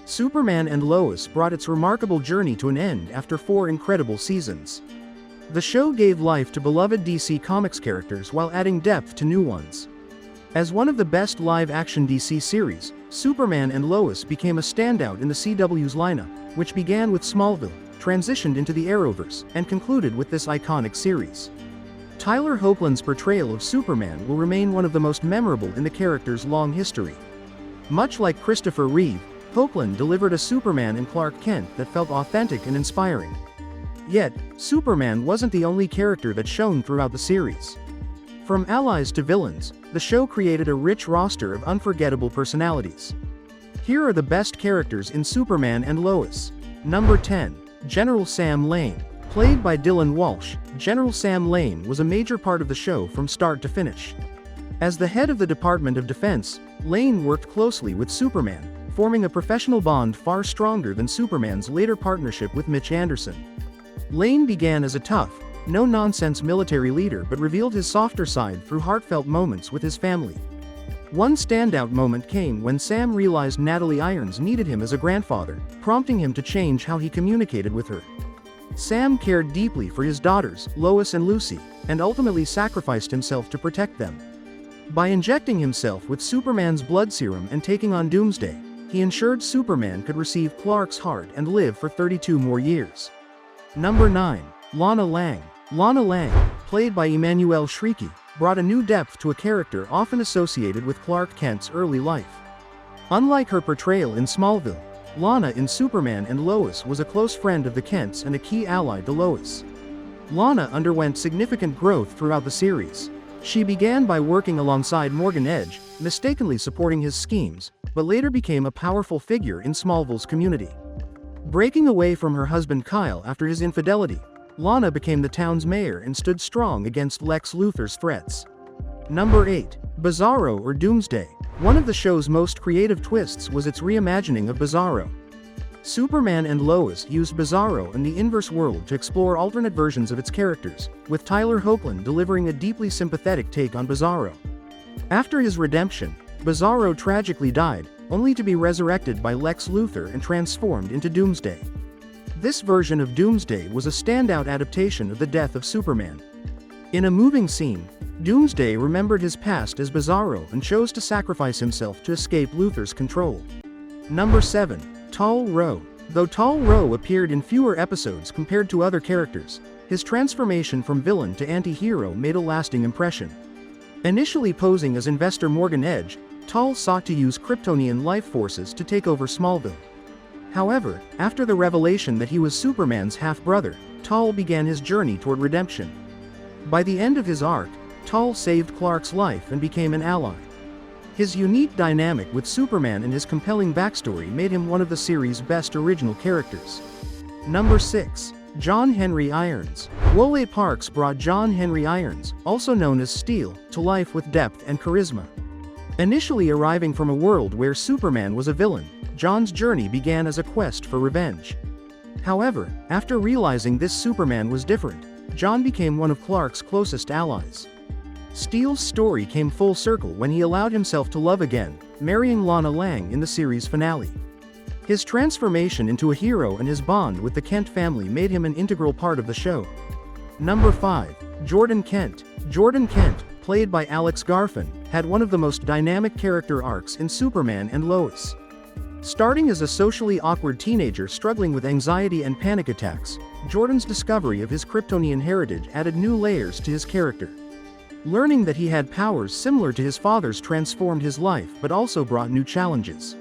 Superman and Lois brought its remarkable journey to an end after 4 incredible seasons. The show gave life to beloved DC Comics characters while adding depth to new ones. As one of the best live-action DC series, Superman and Lois became a standout in the CW's lineup, which began with Smallville, transitioned into the Arrowverse, and concluded with this iconic series. Tyler Hoechlin's portrayal of Superman will remain one of the most memorable in the character's long history. Much like Christopher Reeve, Hoechlin delivered a Superman and Clark Kent that felt authentic and inspiring. Yet, Superman wasn't the only character that shone throughout the series. From allies to villains, the show created a rich roster of unforgettable personalities. Here are the best characters in Superman and Lois. Number 10. General Sam Lane. Played by Dylan Walsh, General Sam Lane was a major part of the show from start to finish. As the head of the Department of Defense, Lane worked closely with Superman, forming a professional bond far stronger than Superman's later partnership with Mitch Anderson. Lane began as a tough, no-nonsense military leader but revealed his softer side through heartfelt moments with his family. One standout moment came when Sam realized Natalie Irons needed him as a grandfather, prompting him to change how he communicated with her. Sam cared deeply for his daughters, Lois and Lucy, and ultimately sacrificed himself to protect them. By injecting himself with Superman's blood serum and taking on Doomsday, he ensured Superman could receive Clark's heart and live for 32 more years. Number 9. Lana Lang. Lana Lang, played by Emmanuelle Chriqui, brought a new depth to a character often associated with Clark Kent's early life. Unlike her portrayal in Smallville, Lana in Superman and Lois was a close friend of the Kents and a key ally to Lois. Lana underwent significant growth throughout the series. She began by working alongside Morgan Edge, mistakenly supporting his schemes, but later became a powerful figure in Smallville's community. Breaking away from her husband Kyle after his infidelity, Lana became the town's mayor and stood strong against Lex Luthor's threats. Number 8. Bizarro or Doomsday. One of the show's most creative twists was its reimagining of Bizarro. Superman and Lois used Bizarro and the inverse world to explore alternate versions of its characters, with Tyler Hoechlin delivering a deeply sympathetic take on Bizarro. After his redemption, Bizarro tragically died, only to be resurrected by Lex Luthor and transformed into Doomsday. This version of Doomsday was a standout adaptation of the death of Superman. In a moving scene, Doomsday remembered his past as Bizarro and chose to sacrifice himself to escape Luthor's control. Number 7. Tal-Rho. Though Tal-Rho appeared in fewer episodes compared to other characters, his transformation from villain to anti-hero made a lasting impression. Initially posing as investor Morgan Edge, Tal sought to use Kryptonian life forces to take over Smallville. However, after the revelation that he was Superman's half-brother, Tal began his journey toward redemption. By the end of his arc, Tal saved Clark's life and became an ally. His unique dynamic with Superman and his compelling backstory made him one of the series' best original characters. Number 6. John Henry Irons. Wole Parks brought John Henry Irons, also known as Steel, to life with depth and charisma. Initially arriving from a world where Superman was a villain, John's journey began as a quest for revenge. However, after realizing this Superman was different, John became one of Clark's closest allies. Steele's story came full circle when he allowed himself to love again, marrying Lana Lang in the series finale. His transformation into a hero and his bond with the Kent family made him an integral part of the show. Number 5. Jordan Kent. Jordan Kent, played by Alex Garfin, had one of the most dynamic character arcs in Superman and Lois. Starting as a socially awkward teenager struggling with anxiety and panic attacks, Jordan's discovery of his Kryptonian heritage added new layers to his character. Learning that he had powers similar to his father's transformed his life but also brought new challenges.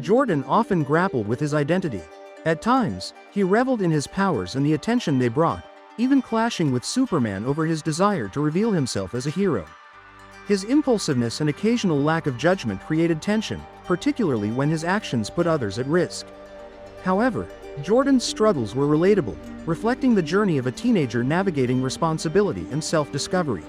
Jordan often grappled with his identity. At times, he reveled in his powers and the attention they brought, even clashing with Superman over his desire to reveal himself as a hero. His impulsiveness and occasional lack of judgment created tension, particularly when his actions put others at risk. However, Jordan's struggles were relatable, reflecting the journey of a teenager navigating responsibility and self-discovery.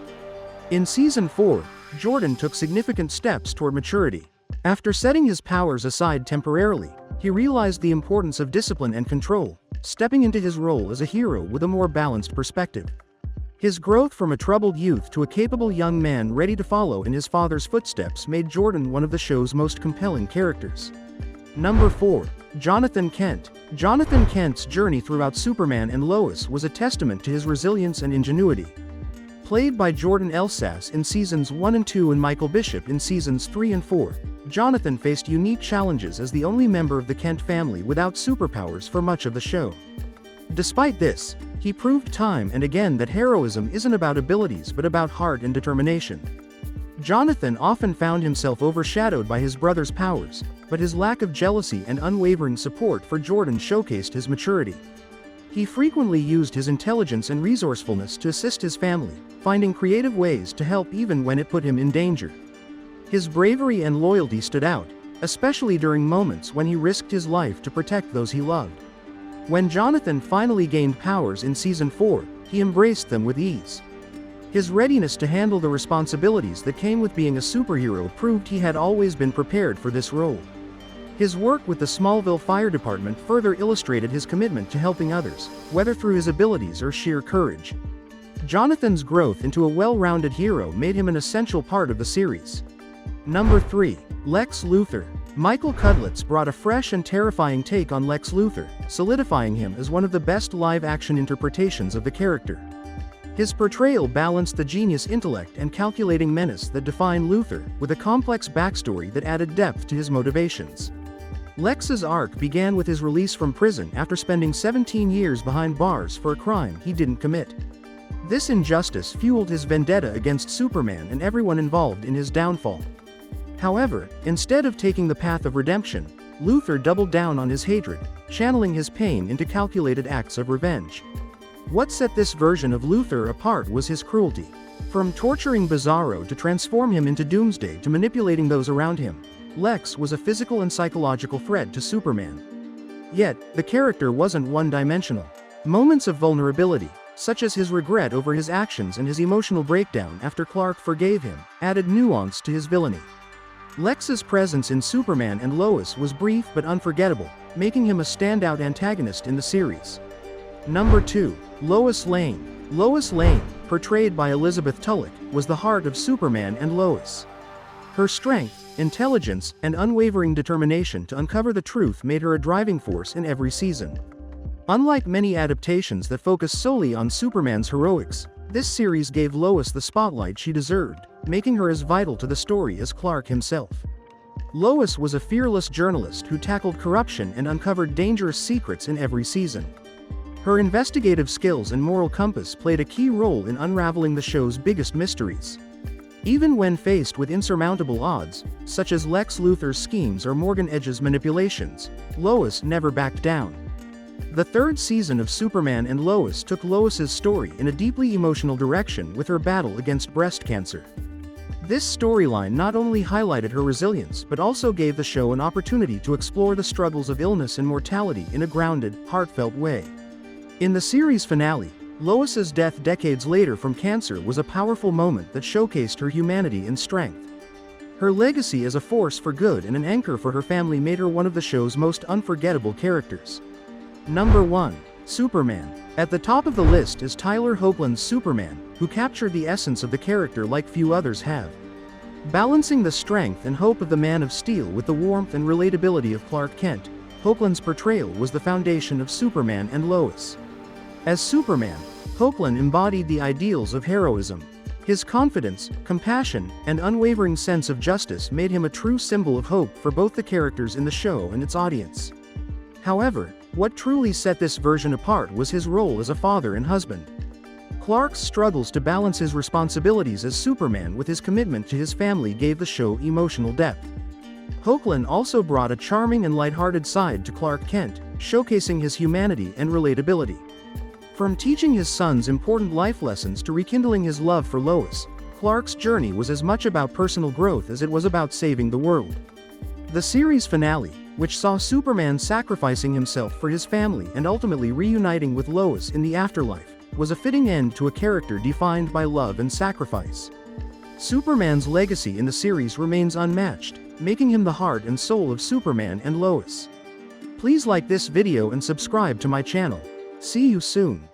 In Season 4, Jordan took significant steps toward maturity. After setting his powers aside temporarily, he realized the importance of discipline and control, stepping into his role as a hero with a more balanced perspective. His growth from a troubled youth to a capable young man ready to follow in his father's footsteps made Jordan one of the show's most compelling characters. Number 4. Jonathan Kent. Jonathan Kent's journey throughout Superman and Lois was a testament to his resilience and ingenuity. Played by Jordan Elsass in Seasons 1 and 2 and Michael Bishop in Seasons 3 and 4, Jonathan faced unique challenges as the only member of the Kent family without superpowers for much of the show. Despite this, he proved time and again that heroism isn't about abilities but about heart and determination. Jonathan often found himself overshadowed by his brother's powers, but his lack of jealousy and unwavering support for Jordan showcased his maturity. He frequently used his intelligence and resourcefulness to assist his family, finding creative ways to help even when it put him in danger. His bravery and loyalty stood out, especially during moments when he risked his life to protect those he loved. When Jonathan finally gained powers in Season 4, he embraced them with ease. His readiness to handle the responsibilities that came with being a superhero proved he had always been prepared for this role. His work with the Smallville Fire Department further illustrated his commitment to helping others, whether through his abilities or sheer courage. Jonathan's growth into a well-rounded hero made him an essential part of the series. Number 3. Lex Luthor. Michael Cudlitz brought a fresh and terrifying take on Lex Luthor, solidifying him as one of the best live-action interpretations of the character. His portrayal balanced the genius intellect and calculating menace that define Luthor, with a complex backstory that added depth to his motivations. Lex's arc began with his release from prison after spending 17 years behind bars for a crime he didn't commit. This injustice fueled his vendetta against Superman and everyone involved in his downfall. However, instead of taking the path of redemption, Luthor doubled down on his hatred, channeling his pain into calculated acts of revenge. What set this version of Luthor apart was his cruelty. From torturing Bizarro to transform him into Doomsday to manipulating those around him, Lex was a physical and psychological threat to Superman. Yet, the character wasn't one-dimensional. Moments of vulnerability, such as his regret over his actions and his emotional breakdown after Clark forgave him, added nuance to his villainy. Lex's presence in Superman and Lois was brief but unforgettable, making him a standout antagonist in the series. Number 2. Lois Lane. Lois Lane, portrayed by Elizabeth Tulloch, was the heart of Superman and Lois. Her strength, intelligence, and unwavering determination to uncover the truth made her a driving force in every season. Unlike many adaptations that focus solely on Superman's heroics, this series gave Lois the spotlight she deserved, making her as vital to the story as Clark himself. Lois was a fearless journalist who tackled corruption and uncovered dangerous secrets in every season. Her investigative skills and moral compass played a key role in unraveling the show's biggest mysteries. Even when faced with insurmountable odds, such as Lex Luthor's schemes or Morgan Edge's manipulations, Lois never backed down. The third season of Superman and Lois took Lois's story in a deeply emotional direction with her battle against breast cancer. This storyline not only highlighted her resilience but also gave the show an opportunity to explore the struggles of illness and mortality in a grounded, heartfelt way. In the series finale, Lois's death decades later from cancer was a powerful moment that showcased her humanity and strength. Her legacy as a force for good and an anchor for her family made her one of the show's most unforgettable characters. Number 1. Superman. At the top of the list is Tyler Hoechlin's Superman, who captured the essence of the character like few others have. Balancing the strength and hope of the Man of Steel with the warmth and relatability of Clark Kent, Hoechlin's portrayal was the foundation of Superman and Lois. As Superman, Hoechlin embodied the ideals of heroism. His confidence, compassion, and unwavering sense of justice made him a true symbol of hope for both the characters in the show and its audience. However, what truly set this version apart was his role as a father and husband. Clark's struggles to balance his responsibilities as Superman with his commitment to his family gave the show emotional depth. Hoechlin also brought a charming and lighthearted side to Clark Kent, showcasing his humanity and relatability. From teaching his sons important life lessons to rekindling his love for Lois, Clark's journey was as much about personal growth as it was about saving the world. The series finale, which saw Superman sacrificing himself for his family and ultimately reuniting with Lois in the afterlife, was a fitting end to a character defined by love and sacrifice. Superman's legacy in the series remains unmatched, making him the heart and soul of Superman and Lois. Please like this video and subscribe to my channel. See you soon.